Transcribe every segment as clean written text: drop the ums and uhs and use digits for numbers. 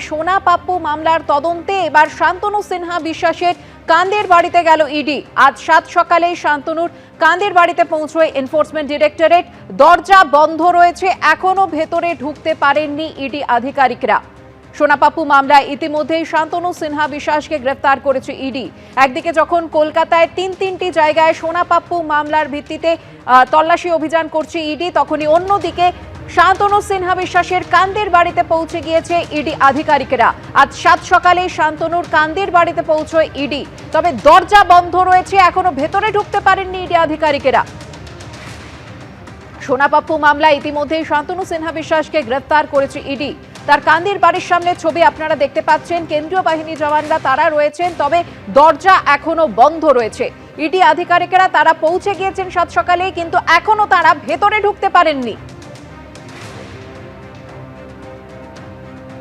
সোনা পাপ্পু মামলার তদন্তে এবার শান্তনু সিনহা বিশ্বাসের কান্দের বাড়িতে গেল ইডি। আজ 7 সকালেই শান্তনুর কান্দের বাড়িতে পৌঁছয় এনফোর্সমেন্ট ডিরেক্টরেট। দরজা বন্ধ রয়েছে, এখনো ভেতরে ঢুকতে পারেননি ইডি আধিকারিকরা। সোনা পাপ্পু মামলায় ইতিমধ্যেই শান্তনু সিনহা বিশ্বাসকে গ্রেফতার করেছে ইডি। একদিকে যখন কলকাতায় তিনটি জায়গায় সোনা পাপ্পু মামলার ভিত্তিতে তল্লাশি অভিযান করছে ইডি, তখনই অন্যদিকে শান্তনু সিনহা বিশ্বাসের কান্দের বাড়িতে পৌঁছে গিয়েছে ইডি আধিকারিকেরা। আজ 7 সকালে শান্তনুর কান্দের বাড়িতে পৌঁছয় ইডি, তবে দরজা বন্ধ রয়েছে, এখনো ভেতরে ঢুকতে পারেননি ইডি আধিকারিকেরা। সোনা পাপ্পু মামলায় ইতিমধ্যেই শান্তনু সিনহা বিশ্বাসকে গ্রেফতার করেছে ইডি। তার কান্দির বাড়ির সামনে ছবি আপনারা দেখতে পাচ্ছেন, কেন্দ্রীয় বাহিনী জওয়ানরা তারা রয়েছেন, তবে দরজা এখনো বন্ধ রয়েছে। ইডি আধিকারিকেরা তারা পৌঁছে গিয়েছেন 7 সকালে, কিন্তু এখনো তারা ভেতরে ঢুকতে পারেননি।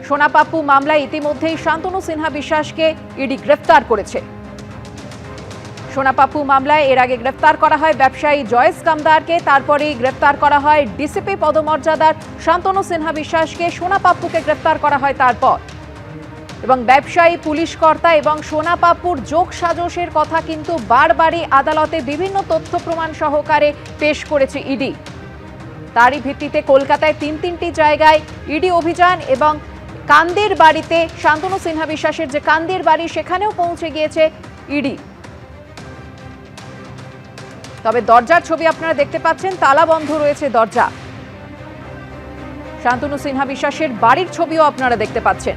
সোনা পাপ্পু মামলায় ইতিমধ্যেই শান্তনু সিনহা বিশ্বাসকে ইডি গ্রেফতার করেছে। সোনা পাপ্পু মামলায় এর আগে গ্রেফতার করা হয় ব্যবসায়ী জয়েস কামদারকে, তারপরেই গ্রেফতার করা হয় ডিসিপি পদমর্যাদার শান্তনু সিনহা বিশ্বাসকে। সোনা পাপ্পুকে গ্রেফতার করা হয় তারপর, এবং ব্যবসায়ী, পুলিশ কর্তা এবং সোনা পাপ্পুর যোগ সাজশের কথা কিন্তু বারবারই আদালতে বিভিন্ন তথ্য প্রমাণ সহকারে পেশ করেছে ইডি। তারই ভিত্তিতে কলকাতায় তিনটি জায়গায় ইডি অভিযান, এবং কান্দের বাড়িতে শান্তনু সিনহা বিশ্বাসের যে কান্দের বাড়ি সেখানেও পৌঁছে গিয়েছে ইডি। তবে দরজার ছবি আপনারা দেখতে পাচ্ছেন, তালা বন্ধ রয়েছে দরজা। শান্তনু সিনহা বিশ্বাসের বাড়ির ছবিও আপনারা দেখতে পাচ্ছেন।